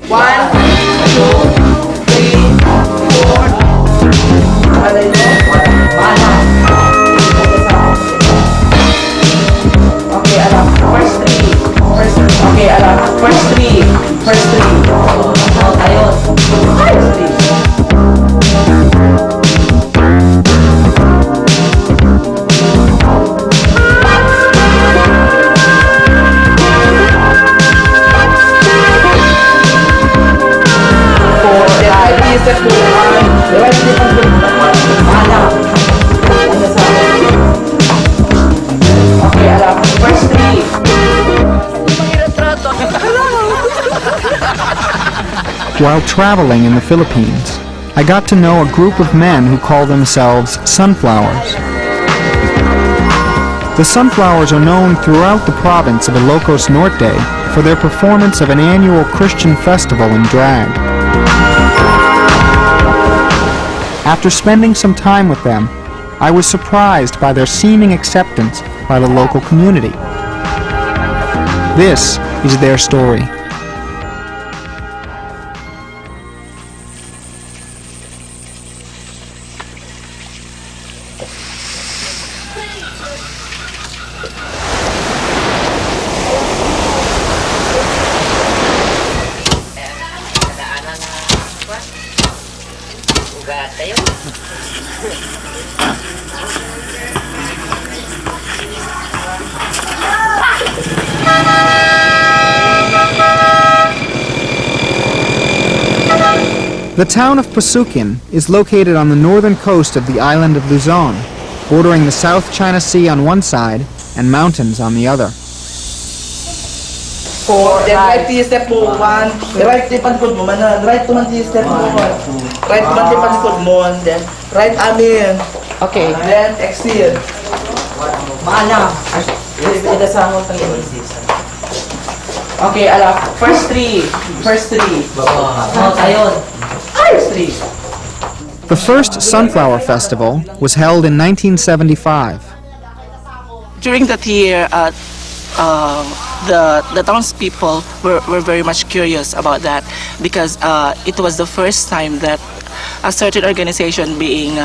1, 2, 3, 4. Malay mo? Mana. Okay, alam. First 3. Okay, alam. First 3. Ayun. First 3. While traveling in the Philippines, I got to know a group of men who call themselves sunflowers. The sunflowers are known throughout the province of Ilocos Norte for their performance of an annual Christian festival in drag. After spending some time with them, I was surprised by their seeming acceptance by the local community. This is their story. The town of Pasukin is located on the northern coast of the island of Luzon, bordering the South China Sea on one side and mountains on the other. 4, then right step mo, 1, right panikod mo, right to man step mo, right to man panikod mo, then right amin. Okay. Then exhale. Mana. Ida sa mo tang Okay, ala, first 3. Ayun. The first Sunflower Festival was held in 1975. During that year, the townspeople were very much curious about that because it was the first time that a certain organization being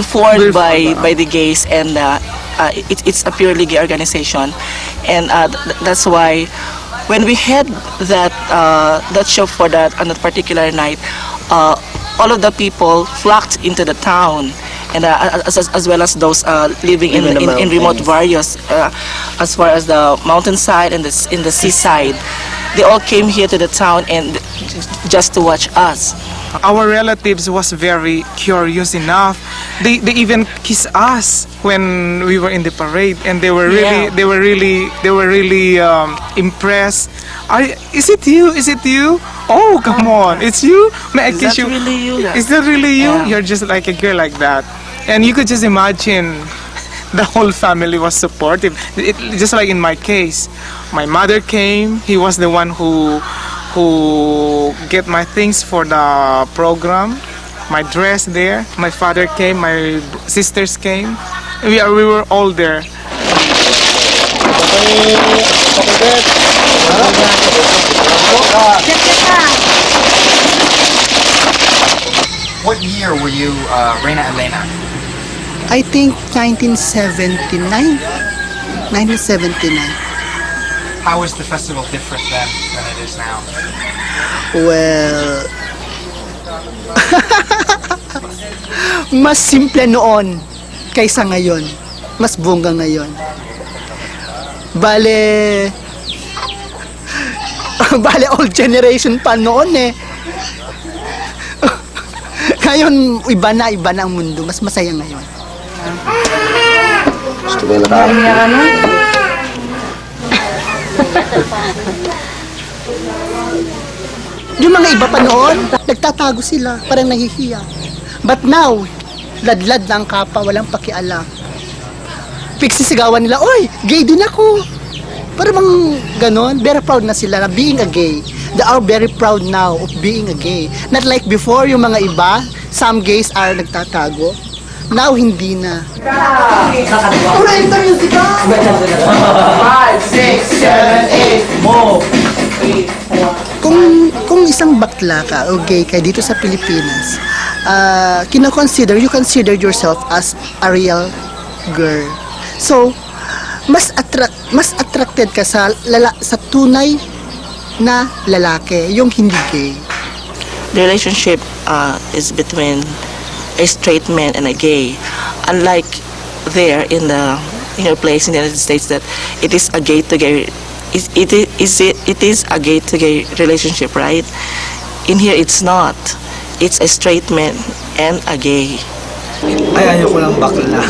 formed by the gays, and it's a purely gay organization, and that's why when we had that show for that on that particular night, all of the people flocked into the town, and as well as those living in remote areas, as far as the mountainside and in the seaside. They all came here to the town and just to watch us. Our relatives was very curious enough. They even kissed us when we were in the parade, and they were really impressed. Is it you? Is it you? Oh, come on, it's you. May I kiss you? Really you? Is that really you? Yeah. You're just like a girl like that, and you could just imagine. The whole family was supportive. Just like in my case, my mother came. He was the one who get my things for the program, my dress there. My father came. My sisters came. We were all there. What year were you Reina Elena? I think 1979. 1979. How is the festival different then than it is now? Well, mas simple noon kaysa ngayon. Mas bongga ngayon. Bale old generation pa noon eh. Ngayon, iba na ang mundo. Mas masaya ngayon. Yung mga iba pa noon, nagtatago sila, parang nahihiya. But now, ladlad lang kapa, walang pakialam. Pigsisigawan nila, oy, gay din ako. Parang ganon, very proud na sila na being a gay. They are very proud now of being a gay. Not like before, yung mga iba, some gays are nagtatago. Now, hindi na. Alright, ito yung sigaw! 5, 6, 7, 8, move! Kung isang bakla ka o gay ka dito sa Pilipinas, you consider yourself as a real girl. So, mas attracted ka sa tunay na lalaki, yung hindi gay. The relationship is between a straight man and a gay. Unlike there in your place in the United States, that it is a gay to gay. It is a gay to gay relationship, right? In here, it's not. It's a straight man and a gay. Ay, ayoko lang bakla.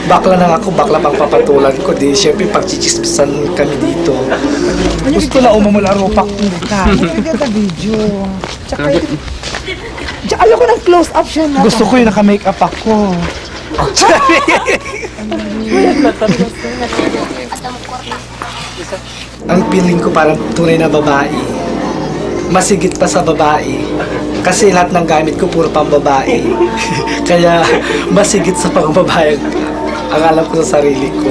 Bakla na ako, bakla pang papatulan ko. Di, syempre, pagchichismisan kami dito. Gusto na umamula rupak ka. Maganda video. Tsaka ayoko ng close-up siya na. Gusto ko yung naka-makeup ako. Ang feeling ko parang tunay na babae. Masigit pa sa babae. Kasi lahat ng gamit ko puro pang babae. Kaya masigit sa pang babae ang alam ko sa sarili ko.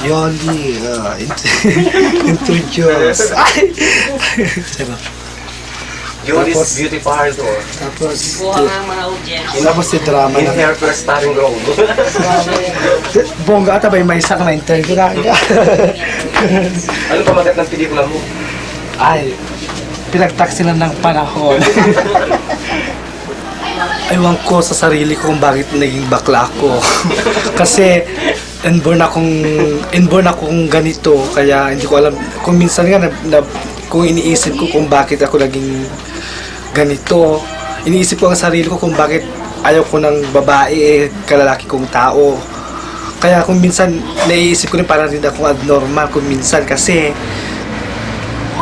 Yoli, introduce. Yoli's Beauty Parlor. Tapos si drama In na. her first starring role. Bongga ata ba yung may isa ka na interview na? Ano pamagat ng pelikula mo? Ay, pinagtaksilan ng panahon. Ewan ko sa sarili ko kung bakit naging bakla ako. Kasi inborn akong ganito, kaya hindi ko alam kung minsan nga kung iniisip ko kung bakit ako naging ganito. Iniisip ko ang sarili ko kung bakit ayaw ko ng babae, kalalaki kong tao. Kaya kung minsan naiisip ko rin parang rin akong abnormal kung minsan kasi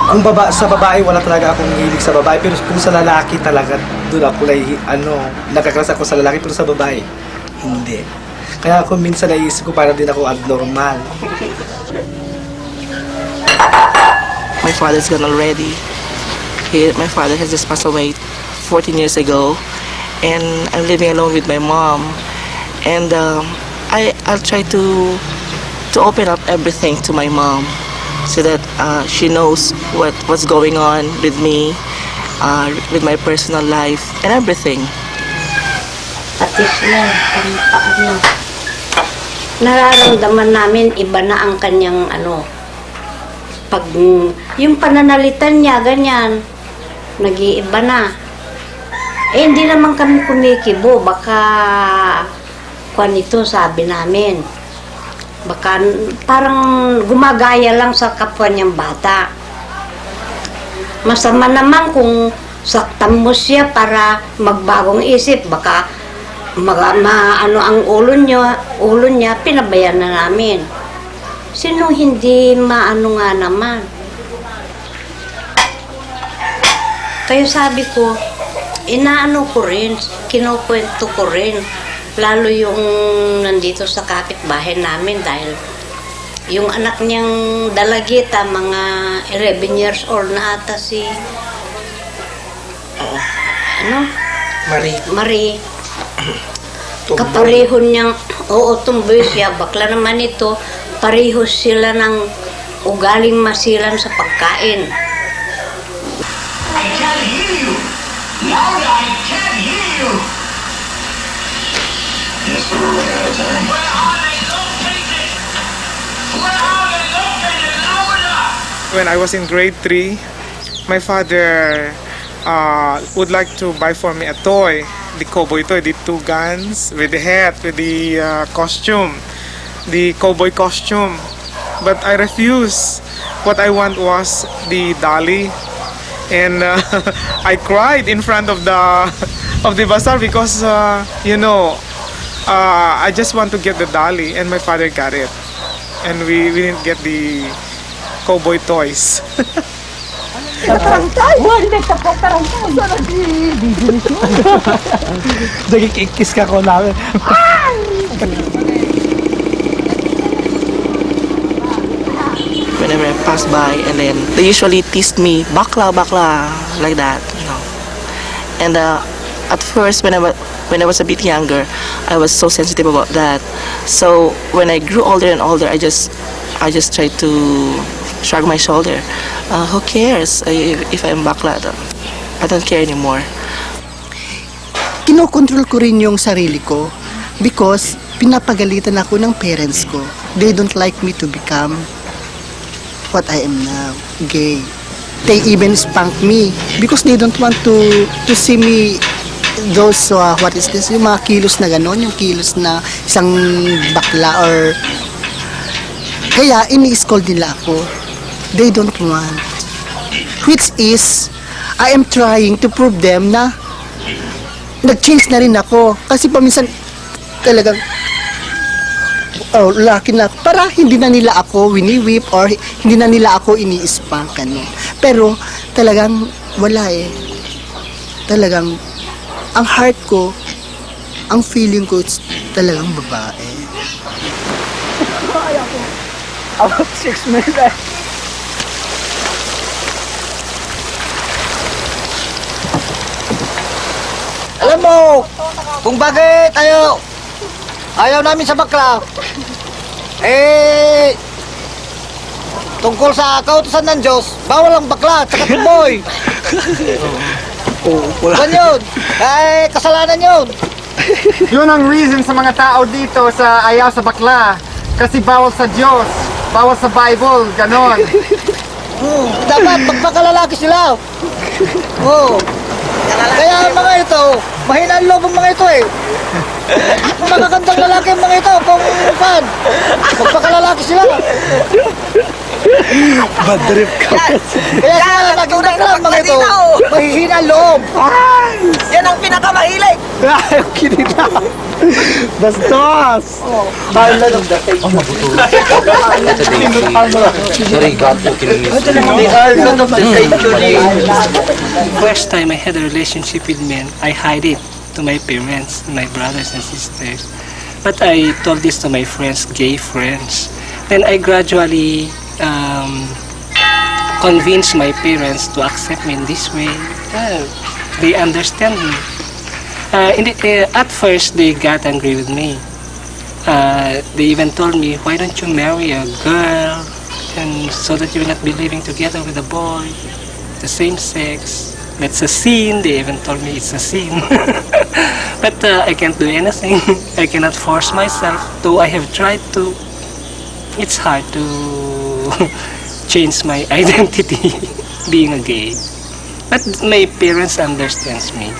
kung sa babae wala talaga akong hilig sa babae, pero kung sa lalaki talaga doon ako nagkakras ako sa lalaki, pero sa babae hindi. Kaya kung minsan naiisip ko parang din ako abnormal. My father's gone already. My father has just passed away 14 years ago, and I'm living alone with my mom. And I'll try to open up everything to my mom, so that she knows what's going on with me, with my personal life and everything. Pati siya, nararamdaman namin iba na ang kanyang pag yung pananalitan niya ganyan, nag-iiba na. Hindi naman kami kumikibo, baka ito sabi namin. Baka parang gumagaya lang sa kapwa niyang bata. Masama naman kung saktan mo siya para magbagong isip, baka ang ulo niya, pinabayan na namin. Sino hindi maano nga naman? Kaya sabi ko, inaano ko rin, kinukwento ko rin, lalo yung nandito sa kapitbahay namin dahil yung anak niyang dalagita, mga 11 years old na ata si Marie. Kapareho niyang, tumboy siya, bakla naman ito, pareho sila ng ugaling masilan sa pagkain. I can't hear you. Louder, I can't hear you. Yes, sir. Where are they located? Where are they located? Louder! When I was in grade 3, my father would like to buy for me a toy, the cowboy toy, the 2 guns with the hat, with the costume, the cowboy costume. But I refused. What I want was the dolly, and I cried in front of the bazaar because I just want to get the dolly, and my father got it, and we didn't get the cowboy toys. Nagkikikis ka ko namin. Whenever I pass by, and then they usually tease me, bakla, bakla, like that, And at first, when I was a bit younger, I was so sensitive about that. So when I grew older and older, I just tried to shrug my shoulder. Who cares if I'm bakla? I don't care anymore. Kinokontrol ko rin yung sarili ko because pinapagalitan ako ng parents ko. They don't like me to become what I am now, gay. They even spank me because they don't want to see me those, what is this, yung mga kilos na gano'n, yung kilos na isang bakla or... Kaya ini-scold nila ako. They don't want. Which is, I am trying to prove them na nag-change na rin ako. Kasi paminsan talagang laki na ako. Para hindi na nila ako wini-whip or hindi na nila ako ini-spank. Pero talagang wala eh. Talagang ang heart ko, ang feeling ko talagang babae. About 6 minutes. Alam mo, kung bakit ayaw namin sa bakla, tungkol sa kautusan ng Diyos, bawal ang bakla at saka tumboy. Yan yun. Kasalanan yun. Yun ang reason sa mga tao dito sa ayaw sa bakla. Kasi bawal sa Diyos, bawal sa Bible, ganon. Dapat magpakalalaki sila. Kaya mga ito, mahina ang loob ang mga ito eh. Mga kantang lalaki ang mga ito, kung fan, magpakalalaki sila. Bad trip ka. Kaya sila naging bakla mga ito, mahihina ang loob. Yan ang pinakamahilig! Ayaw kinita. Bastos! Mahal na ng datay. Sorry, God po kininis. First time I had a relationship with men, I hide it to my parents, my brothers and sisters. But I told this to my friends, gay friends. Then I gradually convinced my parents to accept me in this way. They understand me. At first, they got angry with me. They even told me, why don't you marry a girl, and so that you will not be living together with a boy, the same sex. That's a sin. They even told me it's a sin. But I can't do anything. I cannot force myself. Though I have tried to, it's hard to change my identity being a gay. But my parents understands me.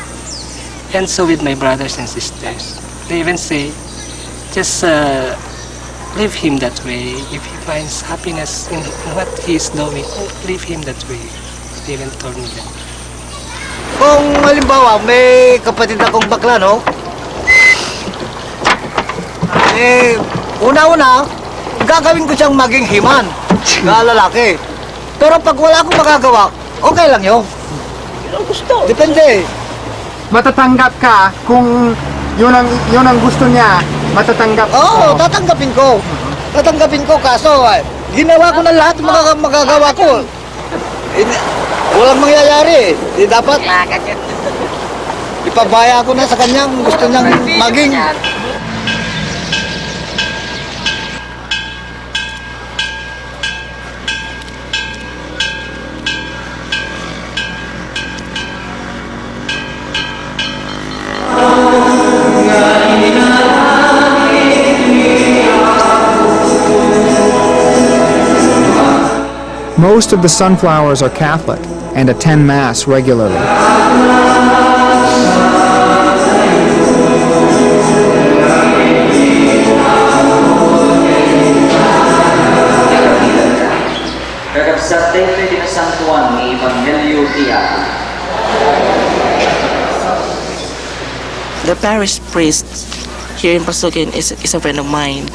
And so with my brothers and sisters. They even say, just leave him that way. If he finds happiness in what he is doing, leave him that way. They even told me that. Kung halimbawa may kapatid akong bakla, no? Una-una, gagawin ko siyang maging himan na lalaki. Pero pag wala akong magagawa, okay lang yun. Ang gusto. Depende. Matatanggap ka kung yun ang gusto niya, matatanggap Oo, tatanggapin ko. Tatanggapin ko, kaso ginawa ko na lahat ng magagawa ko. Walang mangyayari. Dapat ipabaya ko na sa kanyang gusto niyang maging. Most of the Sunflowers are Catholic and attend Mass regularly. Sa Templo de San Juan ni Evangelio Tiago. The parish priest here in Pasukin is a friend of mine,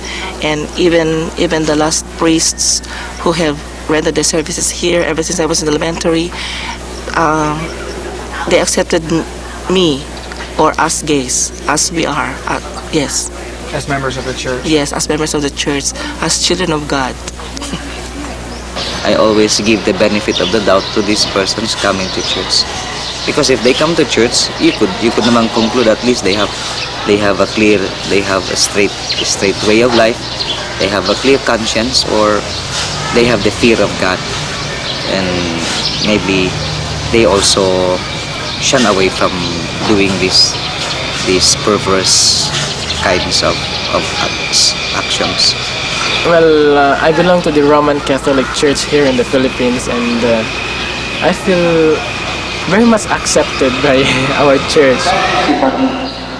and even the last priests who have rendered their services here ever since I was in elementary, they accepted me or us gays as we are. Yes. As members of the church? Yes, as members of the church, as children of God. I always give the benefit of the doubt to these persons coming to church. Because if they come to church, you could naman conclude at least they have a straight way of life, they have a clear conscience, or they have the fear of God, and maybe they also shun away from doing these perverse kinds of actions. Well, I belong to the Roman Catholic Church here in the Philippines, and I feel very much accepted by our church.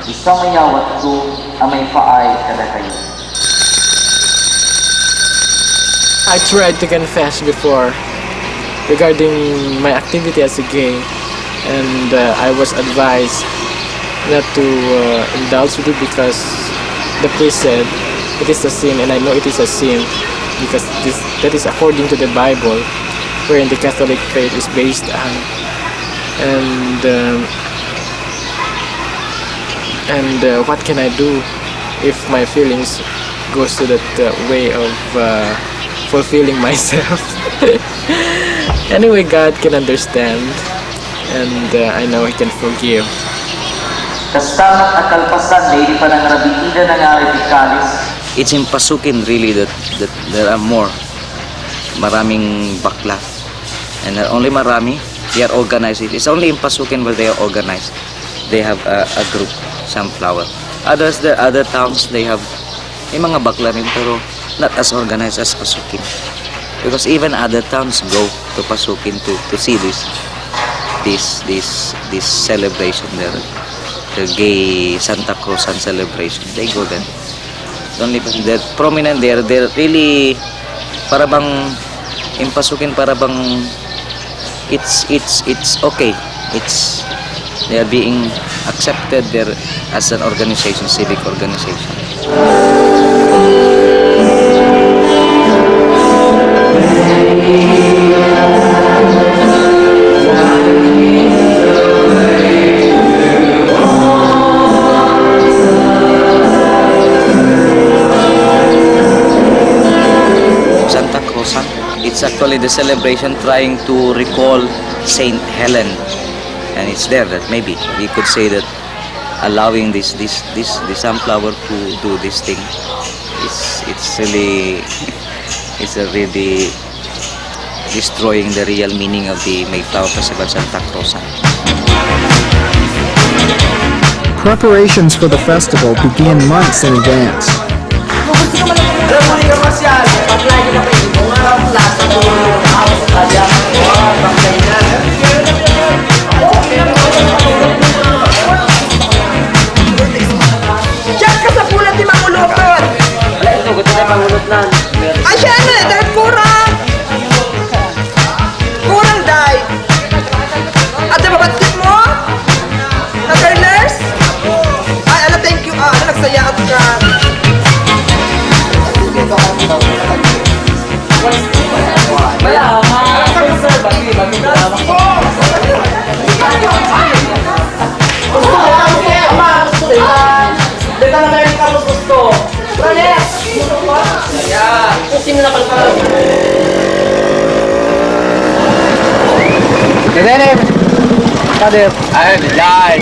Isang mayawat ko amay paay kada kayo. I tried to confess before regarding my activity as a gay, and I was advised not to indulge with it because the priest said it is a sin, and I know it is a sin because that is according to the Bible, wherein the Catholic faith is based on. And what can I do if my feelings goes to that way of fulfilling myself? Anyway, God can understand, and I know He can forgive. Kastamat at kalpasan na hindi pa nangarabitida ng aripikalis. It's in Pasukin really that there are maraming bakla, and not only marami, they are organized. It's only in Pasukin where they are organized. They have a group, Sunflower. Other towns, they have mga bakla rin, pero not as organized as Pasukin. Because even other towns go to Pasukin to see this celebration there, the gay Santa Cruzan celebration. They go there. Only they're prominent there. They're really para bang in Pasukin, para bang it's okay. They are being accepted there as an organization, civic organization. Santa Cruzan, it's actually the celebration trying to recall Saint Helen. And it's there that maybe we could say that allowing the Sunflower to do this thing, it's really destroying the real meaning of the Mayflower Festival Santa Cruzan. Preparations for the festival begin months in advance. Ay, siya na, dahil kurang dahil. Ate, mabatit mo? Na-turners? Ay, ala, thank you. Nagsayaan ka. Kader. Ay, diyan.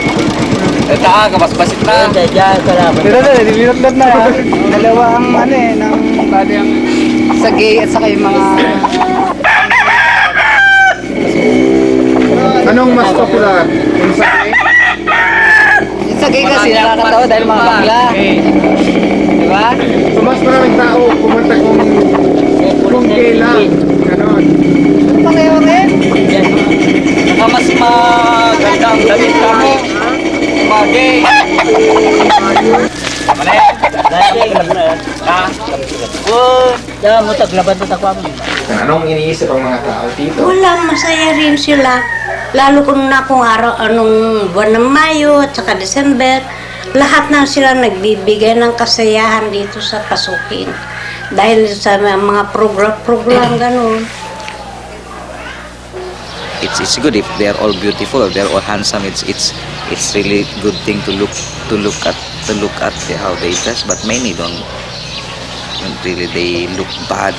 Ito ka, kabasbasit na. Diyan, salamat. Dito na. Dalawa ang ng bali ang sa gay at saka yung mga... Anong mas popular? Yung sa gay? Yung sa gay kasi nakakatawa dahil mga bakla. Diba? So mas maraming tao pumunta kung gay lang. Ganon. Pareho rin. Mas magandang damit kami. Mga gay. Anong iniisip ang mga tao dito? Wala, masaya rin sila. Lalo kung araw, anong buwan ng Mayo at saka December, lahat na sila nagbibigay ng kasayahan dito sa Pasukin. Dahil sa mga program ganun. It's good if they are all beautiful, if they are all handsome. It's really good thing to look at how they dress. But many don't really. They look bad.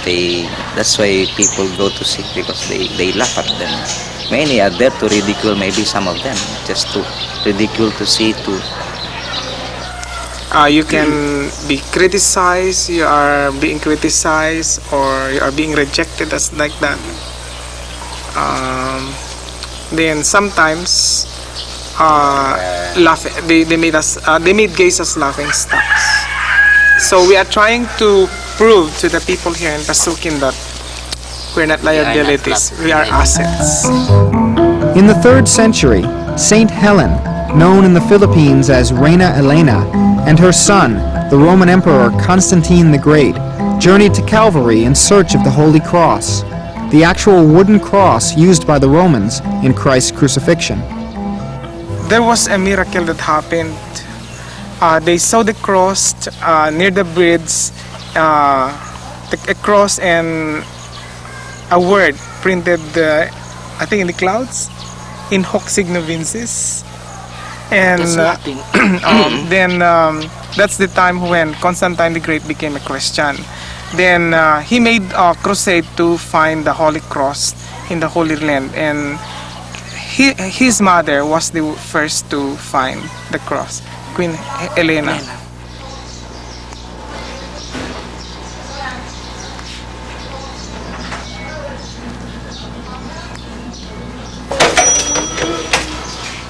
That's why people go to see, because they laugh at them. many are there to ridicule maybe some of them, just to ridicule, to see, to you can be criticized, you are being criticized, or you are being rejected as like that. Then sometimes they made gays as laughing stocks. So we are trying to prove to the people here in Pasukin that we're not liabilities, we are assets. In the 3rd century, Saint Helen, known in the Philippines as Reina Elena, and her son, the Roman Emperor Constantine the Great, journeyed to Calvary in search of the Holy Cross, the actual wooden cross used by the Romans in Christ's crucifixion. There was a miracle that happened. They saw the cross near the bridge, a cross and a word printed, I think in the clouds, in hoc signo vinces. And then that's the time when Constantine the Great became a Christian. Then he made a crusade to find the Holy Cross in the Holy Land, and his mother was the first to find the cross, Queen Elena.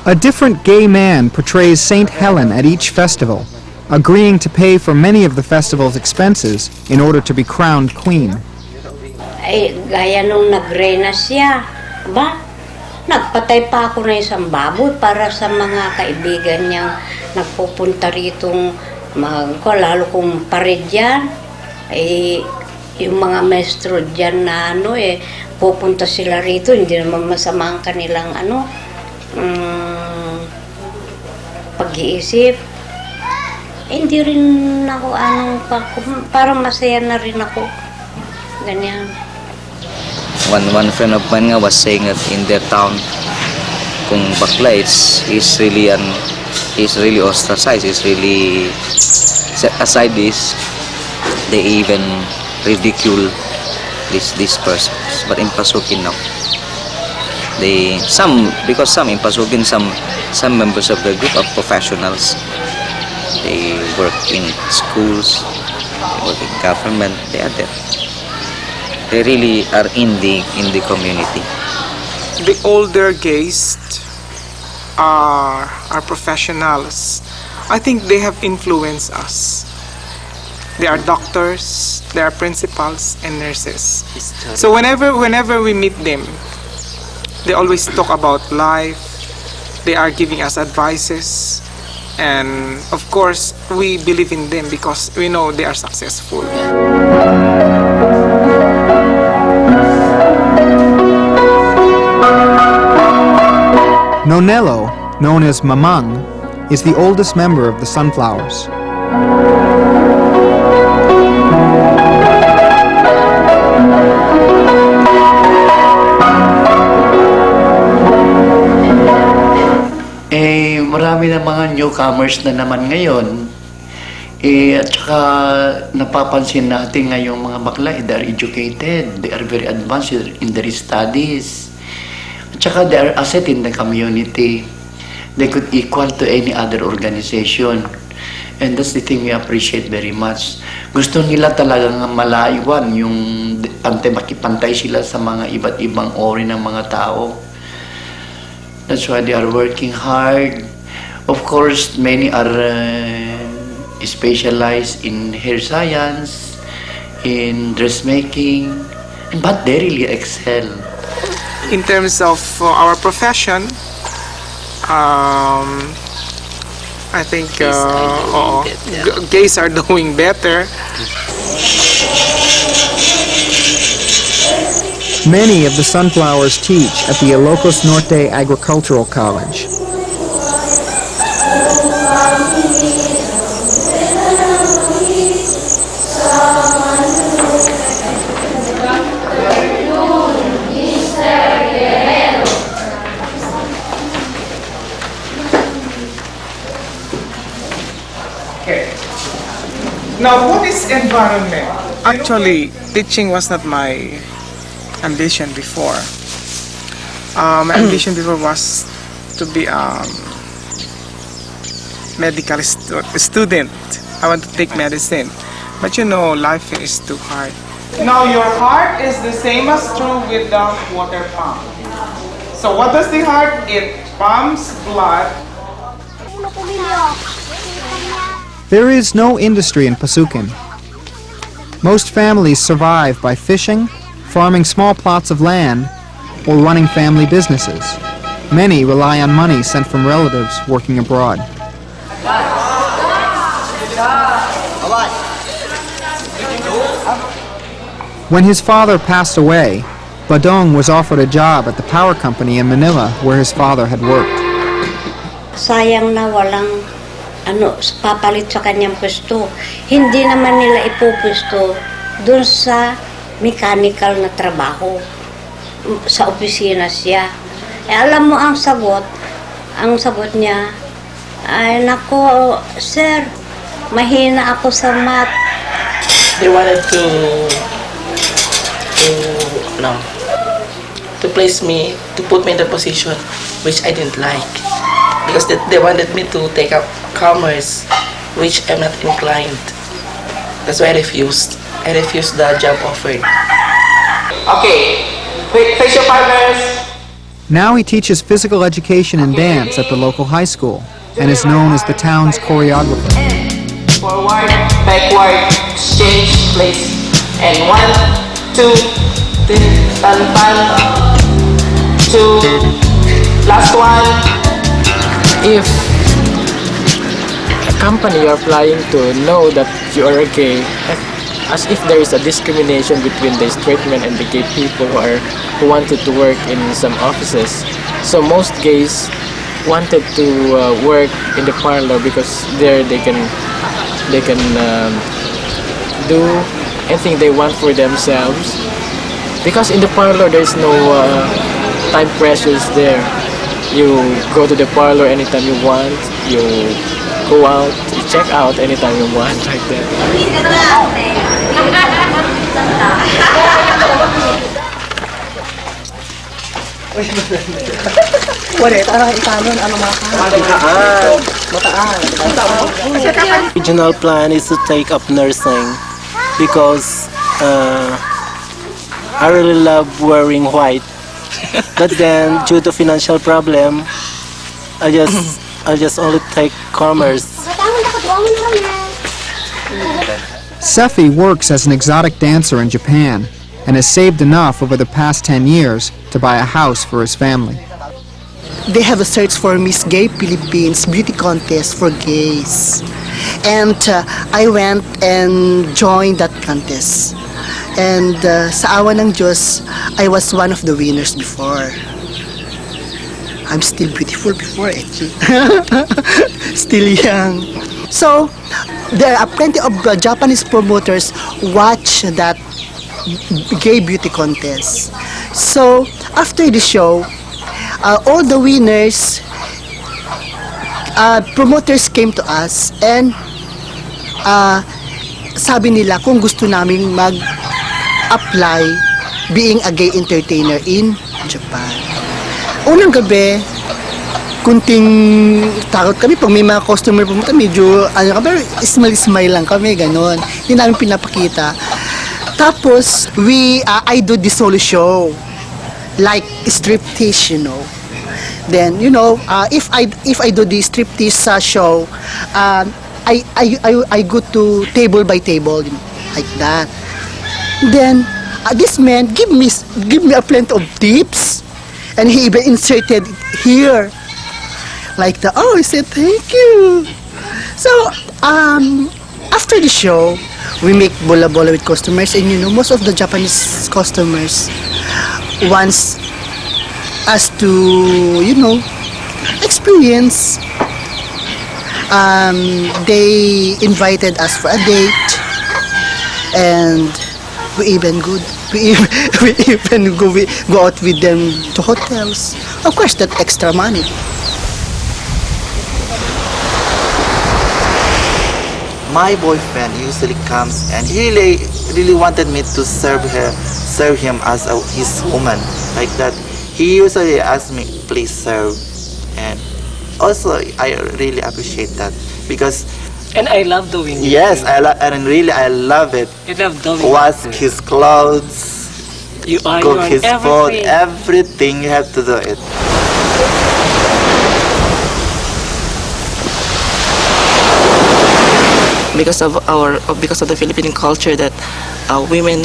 A different gay man portrays Saint Helen at each festival, agreeing to pay for many of the festival's expenses in order to be crowned queen. Ay, gaya nung nagrena siya, ba? Nagpatay pa ako na isang baboy para sa mga kaibigan niyang nagpupunta ritong lalo kong pared yan. Eh, yung mga maestro dyan na pupunta sila rito, hindi naman masama ang kanilang pag-iisip. Hindi rin ako parang masaya na rin ako. Ganyan. One friend of mine was saying that in their town, kung bakla is really ostracized, is really set aside this, they even ridicule these persons. But in Pasukin now, because some in Pasukin, some members of the group are professionals. They work in schools, they work in government, they are there. They really are in the community. The older gays are professionals. I think they have influenced us. They are doctors, they are principals and nurses. So whenever we meet them, they always talk about life. They are giving us advices, and of course we believe in them because we know they are successful. Nonelo, known as Mamang, is the oldest member of the Sunflowers. Marami na mga newcomers na naman ngayon. At saka napapansin natin ngayong mga bakla, they are educated, they are very advanced in their studies. At saka they are asset in the community. They could equal to any other organization. And that's the thing we appreciate very much. Gusto nila talagang malaiwan yung makipantay sila sa mga iba't ibang ori ng mga tao. That's why they are working hard. Of course, many are specialized in hair science, in dressmaking, but they really excel. In terms of our profession, I think gays are doing better. Many of the Sunflowers teach at the Ilocos Norte Agricultural College. Now, what is environment? Actually, teaching was not my ambition before. My ambition before was to be medical student. I want to take medicine. But you know, life is too hard. Now your heart is the same as true with the water pump. So what does the heart? It pumps blood. There is no industry in Pasukin. Most families survive by fishing, farming small plots of land, or running family businesses. Many rely on money sent from relatives working abroad. When his father passed away, Badong was offered a job at the power company in Manila where his father had worked. Sayang na walang papalit sa kanyang pwesto. Hindi naman nila ipupwesto dun sa mechanical na trabaho. Sa opisina siya. Alam mo ang sagot niya, ay nako, sir, mahina ako sa math. They wanted to place me, to put me in the position which I didn't like. Because they wanted me to take up commerce, which I'm not inclined. That's why I refused. I refused the job offered. Okay, face your partners. Now he teaches physical education and dance at the local high school and is known as the town's choreographer. Forward, backward, change place. And 1, 2, 3, pan, 2, last one. If a company you're applying to know that you are gay, as if there is a discrimination between the straight men and the gay people who wanted to work in some offices. So most gays wanted to work in the parlor because there they can do anything they want for themselves. Because in the parlor there's no time pressures there. You go to the parlor anytime you want. You go out, you check out anytime you want, like that. Original plan is to take up nursing because I really love wearing white. But then, due to financial problem, I just only take commerce. Sefi works as an exotic dancer in Japan and has saved enough over the past 10 years to buy a house for his family. They have a search for Miss Gay Philippines beauty contest for gays. And I went and joined that contest. And sa awa ng Diyos, I was one of the winners before. I'm still beautiful before, actually. Still young. So, there are plenty of Japanese promoters watch that gay beauty contest. So, after the show, all the winners, promoters came to us and sabi nila kung gusto naming mag-apply being a gay entertainer in Japan. Unang gabi, kunting takot kami pag may mga customer pumunta, medyo smile lang kami, ganon. Hindi namin pinapakita. Tapos, I do the solo show, like striptease, you know. Then, you know, if I do the striptease show, I go to table by table, like that. Then, this man give me a plenty of tips, and he even inserted here, like that. Oh, I said thank you. So, after the show, we make bola-bola with customers, and you know, most of the Japanese customers wants us to, you know, experience. They invited us for a date, and we even go out with them to hotels. Of course, that extra money. My boyfriend usually comes and he really wanted me to serve him as his woman, like that. he usually asks me, please serve. And also, I really appreciate that because. And I love doing it. Yes, I love it. You love doing Wash it. his clothes, cook his food, everything you have to do it. Because of the Philippine culture that women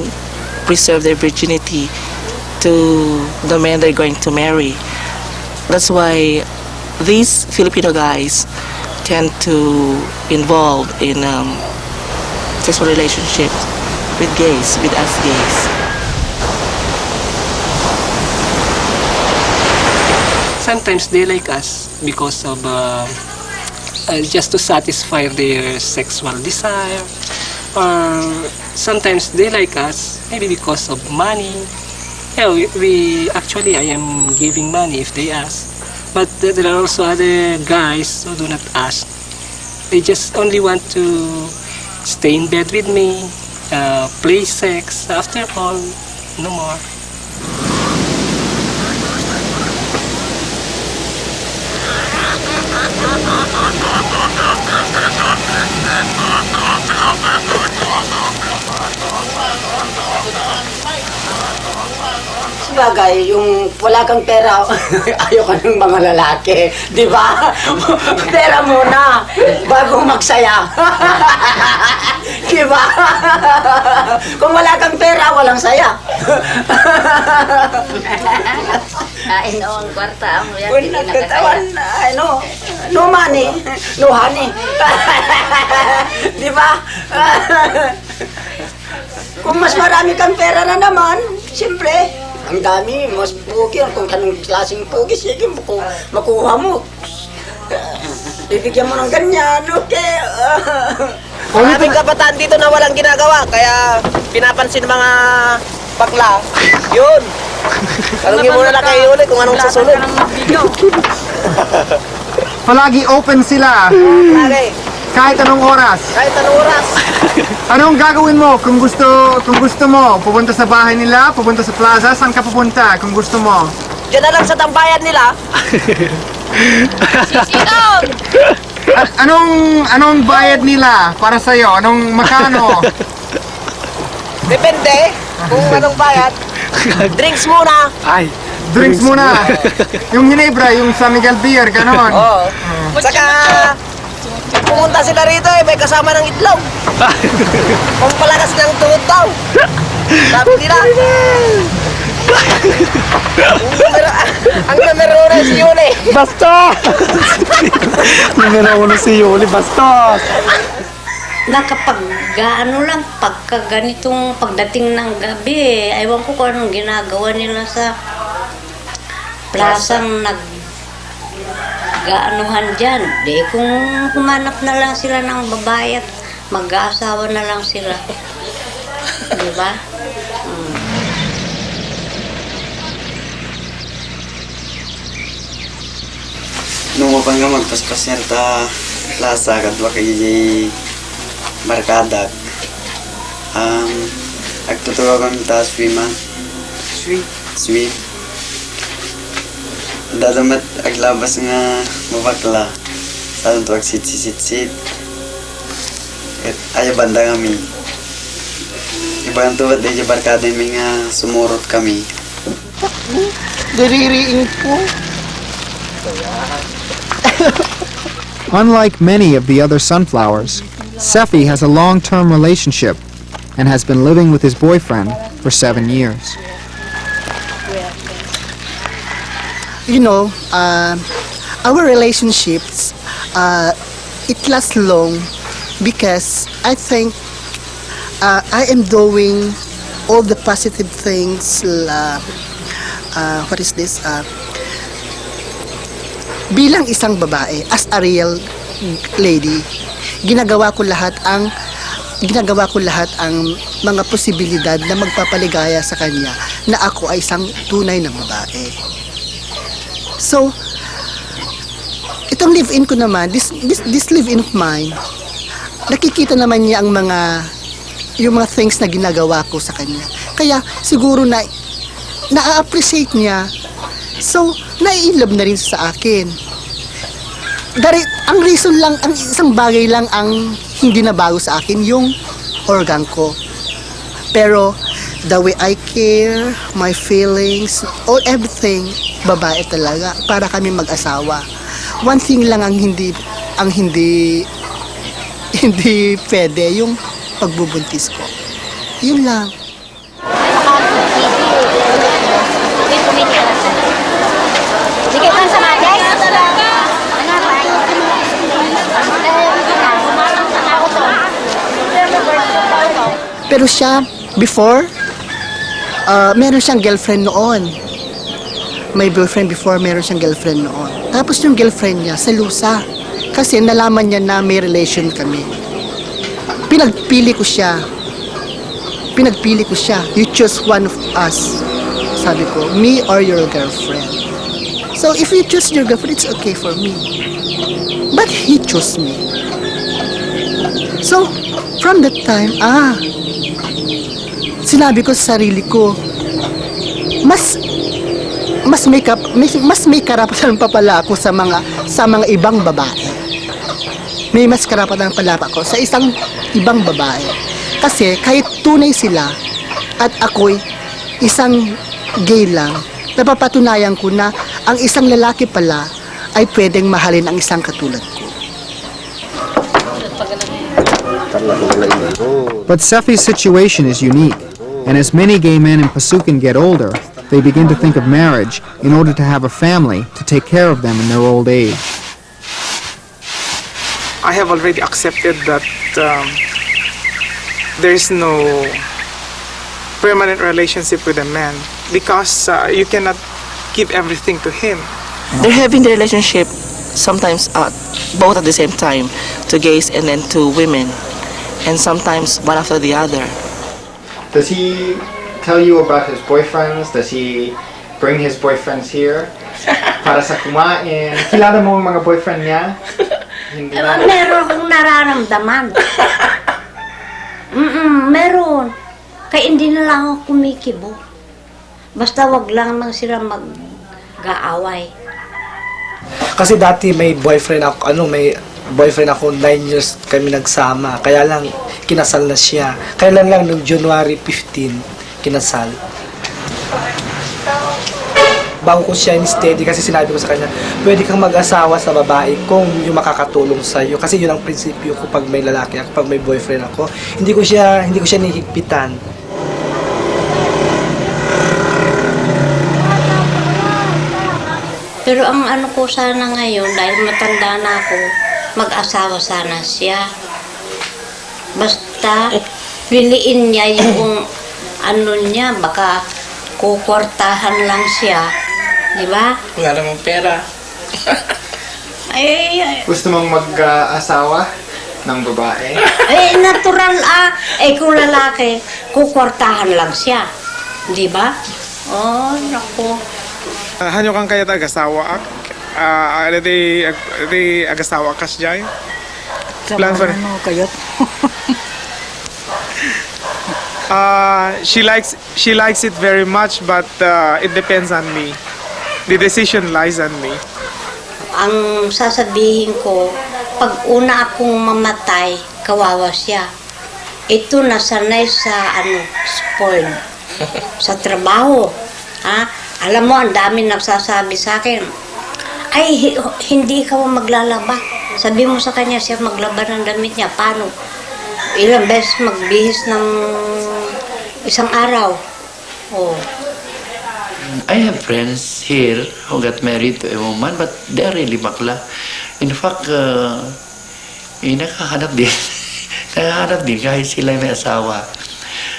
preserve their virginity to the men they're going to marry. That's why these Filipino guys tend to involve in sexual relationships with gays, with us gays. Sometimes they like us because of just to satisfy their sexual desire, or sometimes they like us maybe because of money. Yeah, I am giving money if they ask. But there are also other guys who do not ask. They just only want to stay in bed with me, play sex. After all, no more. Bagay, yung wala kang pera, ayaw ka ng mga lalaki, di ba? Pera muna, bago magsaya. Di ba? Kung wala kang pera, walang saya. Ay, no, ang kwarta mo yan. Wala katawan, no money, no honey. Di ba? Kung mas marami kang pera na naman, siyempre, ang dami, mas pugi. Kung kanong klaseng pugi, sige, makuha mo. Bibigyan mo ng ganyan, okay? Maraming kabataan dito na walang ginagawa, kaya pinapansin mga bakla. Yun! Tanungin muna lang kayo ulit kung anong susunod. Palagi open sila. Kahit anong oras. Kahit anong oras. Anong gagawin mo kung gusto mo? Pupunta sa bahay nila, pupunta sa plaza, saan ka pupunta kung gusto mo? Diyan na lang sa tambayan nila. Sisilong! Anong bayad nila para sa'yo? Anong makano? Depende kung anong bayad. Drinks muna. Ay, drinks muna. Yung Ginebra, yung San Miguel beer, ganon. Oo. Saka, pumunta sila rito may kasama ng itlog. Pampalakas ng tuhod daw. Sabi nila. Ang numero 1 si Yuli. Basta! Numero 1 si Yuli, basta! Lang, pagka ganitong pagdating ng gabi, ewan ko kung anong ginagawa nila sa plasang nag-gaanuhan dyan. Di kung humanap na lang sila ng babae at mag-aasawa na lang sila. Diba? Nung ako nga magpaspasyan ta plaza kadwa kay Barkada. Agtutuwa kami ta swim. Dadamat aglabas nga mabakla. Sa tuwag sit. At ayaw banda kami. Ibang tuwad ay Barkada may nga sumurot kami. Diririin po. Unlike many of the other sunflowers, Sephi has a long-term relationship and has been living with his boyfriend for 7 years. You know, our relationships, it lasts long because I think I am doing all the positive things. What is this? Bilang isang babae, as a real lady, ginagawa ko lahat ang mga posibilidad na magpapaligaya sa kanya na ako ay isang tunay na babae. So, itong live-in ko naman, this live-in of mine, nakikita naman niya ang yung mga things na ginagawa ko sa kanya. Kaya siguro na na-appreciate niya So, nai-love na rin siya sa akin. Ang reason lang, ang isang bagay lang ang hindi na bago sa akin, yung organ ko. Pero, the way I care, my feelings, all everything, babae talaga, para kami mag-asawa. One thing lang ang hindi pwede, yung pagbubuntis ko. Yun lang. Sige, kan sa mati. Pero siya, before, meron siyang girlfriend noon. May boyfriend before, meron siyang girlfriend noon. Tapos yung girlfriend niya, salusa. Kasi nalaman niya na may relation kami. Pinagpili ko siya. You choose one of us. Sabi ko, me or your girlfriend. So if you choose your girlfriend, it's okay for me. But he chose me. So, from that time, sinabi ko sa sarili ko, mas may karapatan pa pala ako sa mga ibang babae. May mas karapatan pala ako sa isang ibang babae. Kasi kahit tunay sila at ako'y isang gay lang, napapatunayan ko na ang isang lalaki pala ay pwedeng mahalin ang isang katulad ko. But Sefi's situation is unique, and as many gay men in Pasukan get older, they begin to think of marriage in order to have a family to take care of them in their old age. I have already accepted that there is no permanent relationship with a man because you cannot give everything to him. They're having the relationship sometimes both at the same time, to gays and then to women, and sometimes one after the other. Does he tell you about his boyfriends? Does he bring his boyfriends here? Para sa kumain? Kilala mo ang mga boyfriend niya? Hindi na. Meron akong nararamdaman. Meron. Kaya hindi na lang ako kumikibo. Basta wag lang sila mag-aaway. Kasi dati may boyfriend ako, may boyfriend ako, 9 years kami nagsama. Kaya lang, kinasal na siya. Kaya lang noong January 15, kinasal. Bago ko siya in-steady kasi sinabi ko sa kanya, pwede kang mag-asawa sa babae kung yung makakatulong sa'yo. Kasi yun ang prinsipyo ko pag may lalaki ako, pag may boyfriend ako. Hindi ko siya nihigpitan. Pero ang ano ko sana ngayon, dahil matanda na ako, mag-asawa sana siya. Basta, piliin niya yung ano niya, baka kukwartahan lang siya. Di ba? Wala namang pera. Gusto mong mag-asawa ng babae? Natural kung lalaki, kukwartahan lang siya. Di ba? Oh, naku. Hanyo kang kaya agasawa di agasawa kas jay. Plan for kayat. she likes it very much, but it depends on me. The decision lies on me. Ang sasabihin ko, pag una akong mamatay, kawawa siya. Ito nasanay sa spoiled. Sa trabaho. Alam mo, ang dami nagsasabi sa akin, ay, hindi ka maglalaba. Sabi mo sa kanya, siya maglaba ng damit niya. Paano? Ilang beses magbihis ng isang araw. Oh. I have friends here who got married to a woman, but they're really bakla. In fact, nakakahanap din. Nakakahanap din kahit sila may asawa.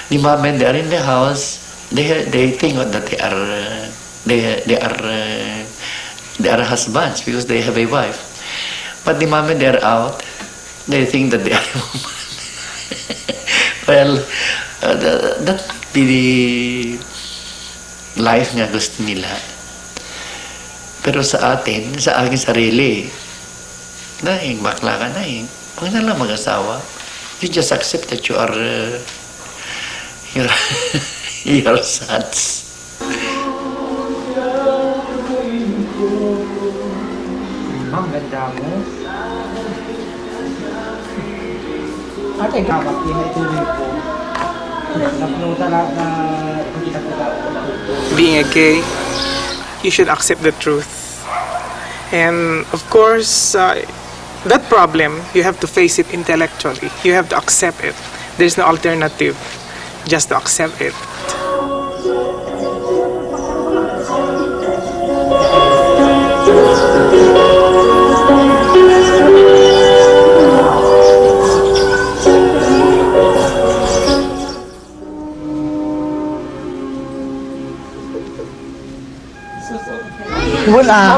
The moment they are in the house, they think that they are husbands because they have a wife. But the moment they are out, they think that they are a woman. Well, that's the life nga gusto nila. Pero sa atin, sa aking sarili, bakla ka na eh. Huwag na lang mag-asawa. You just accept that you are your sons. Ma'am, ganda mo. Ate, gamak, ituloy po. Napunuta na kita po Being a gay, you should accept the truth. And of course, that problem, you have to face it intellectually. You have to accept it. There's no alternative, just to accept it. Wala.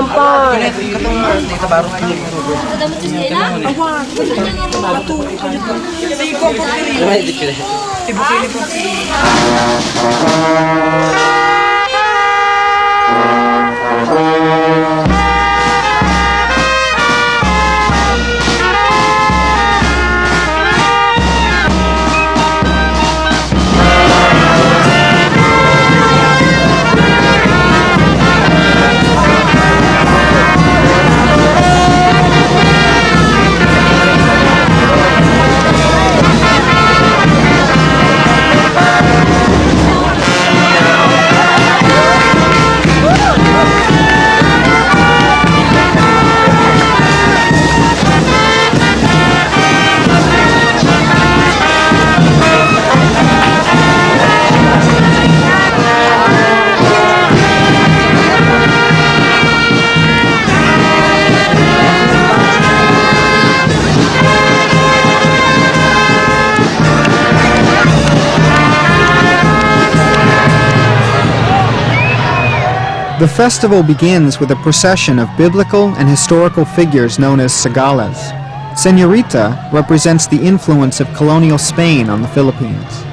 The festival begins with a procession of biblical and historical figures known as Sagalas. Señorita represents the influence of colonial Spain on the Philippines.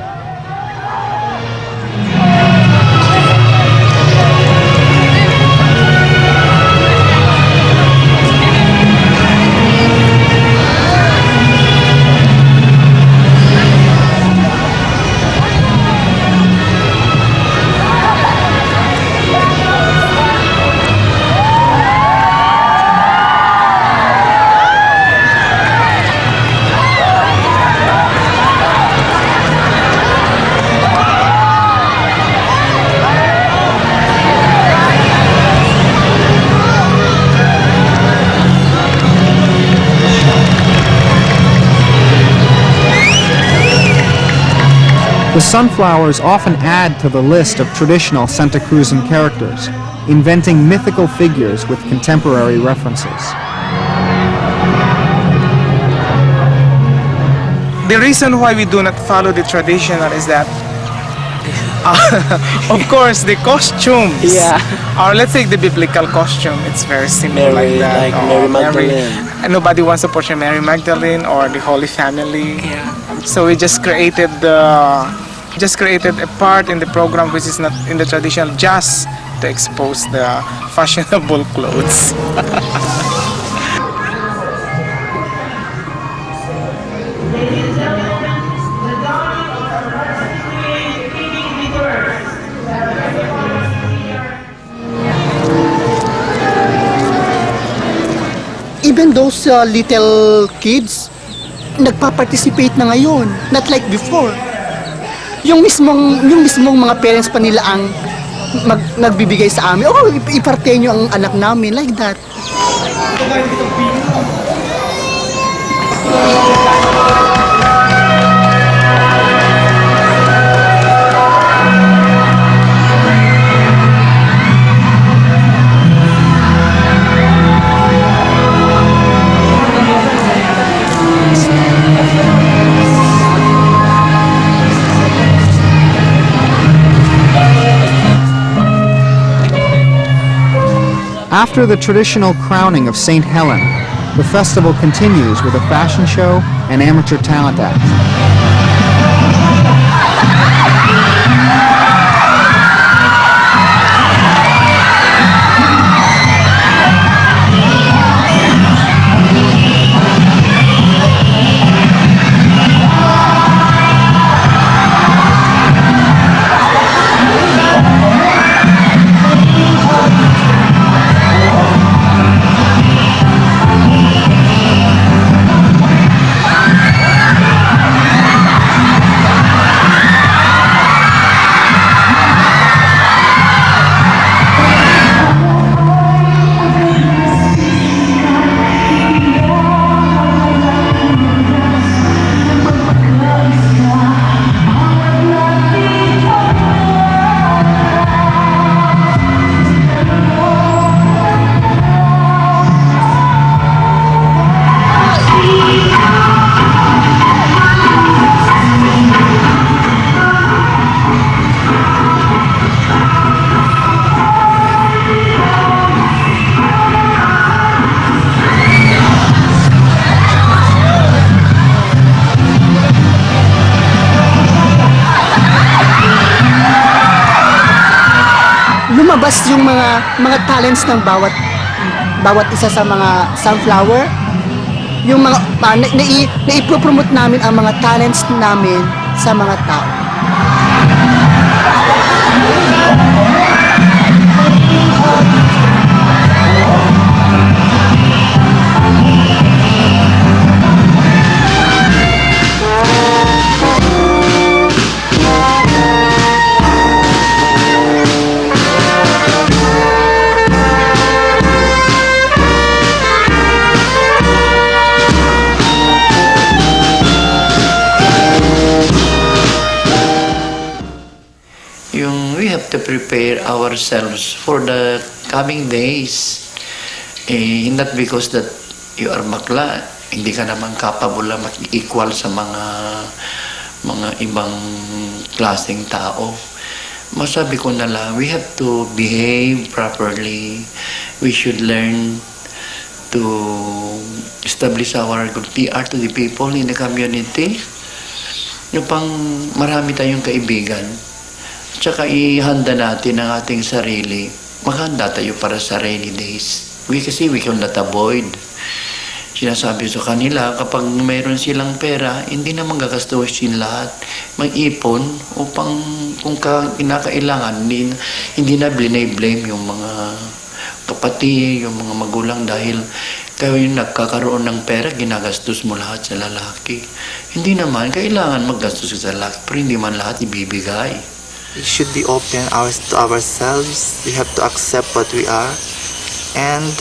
The sunflowers often add to the list of traditional Santa Cruzan characters, inventing mythical figures with contemporary references. The reason why we do not follow the traditional is that, of course, the costumes, or let's say the biblical costume, it's very similar like that. Mary Magdalene. And nobody wants to portray Mary Magdalene or the Holy Family. So we just created a part in the program which is not in the traditional, just to expose the fashionable clothes. Even those little kids, nagpa-participate na ngayon, not like before. Yung mismong mga parents pa nila ang nagbibigay sa amin, iparte nyo ang anak namin, like that. After the traditional crowning of St. Helen, the festival continues with a fashion show and amateur talent act. ilabas yung mga talents ng bawat isa sa mga sunflower. Yung mga naipropromote namin ang mga talents namin sa mga tao. We have to prepare ourselves for the coming days. Not because that you are bakla, hindi ka naman capable na mag-equal sa mga ibang klaseng tao. Masabi ko na lang, we have to behave properly. We should learn to establish our good PR to the people in the community. Yung pang marami tayong kaibigan. Tsaka ihanda natin ang ating sarili. Maghanda tayo para sa rainy days. Kasi we cannot avoid. Sinasabi sa kanila, kapag mayroon silang pera, hindi naman gagastusin lahat. Mag-ipon upang kung kinakailangan, hindi na blame yung mga kapatid, yung mga magulang dahil kayo yung nagkakaroon ng pera, ginagastos mo lahat sa lalaki. Hindi naman, kailangan maggastos sa lalaki, pero hindi man lahat ibibigay. We should be open to ourselves. We have to accept what we are, and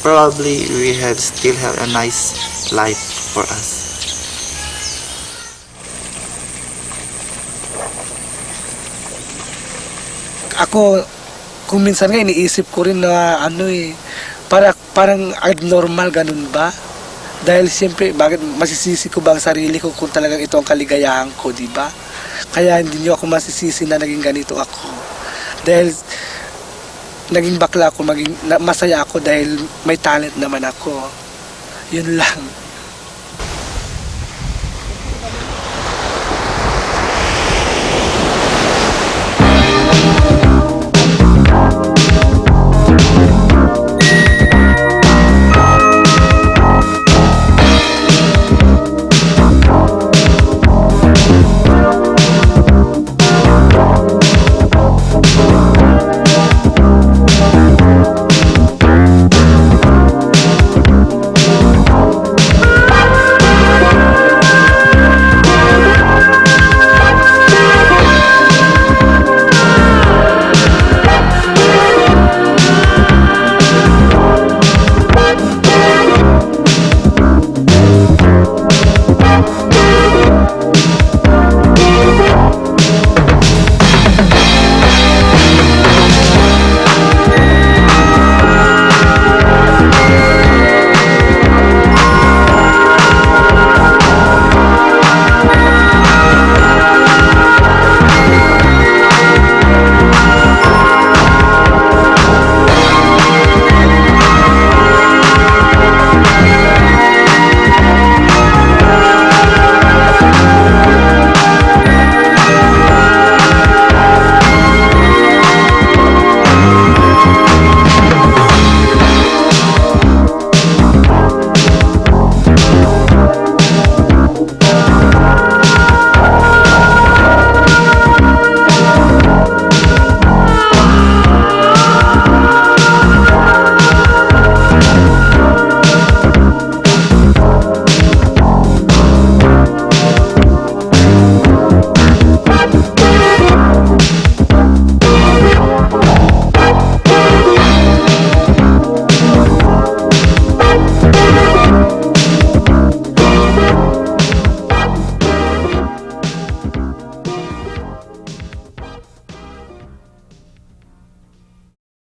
probably we still have a nice life for us. Ako, kung minsan nga iniisip ko rin na parang abnormal ganun ba? Dahil siyempre, bakit masisisi ko ba ang sarili ko kung talagang ito ang kaligayahan ko, di ba? Kaya hindi nyo ako masisisi na naging ganito ako. Dahil naging bakla ako, masaya ako dahil may talent naman ako. Yun lang.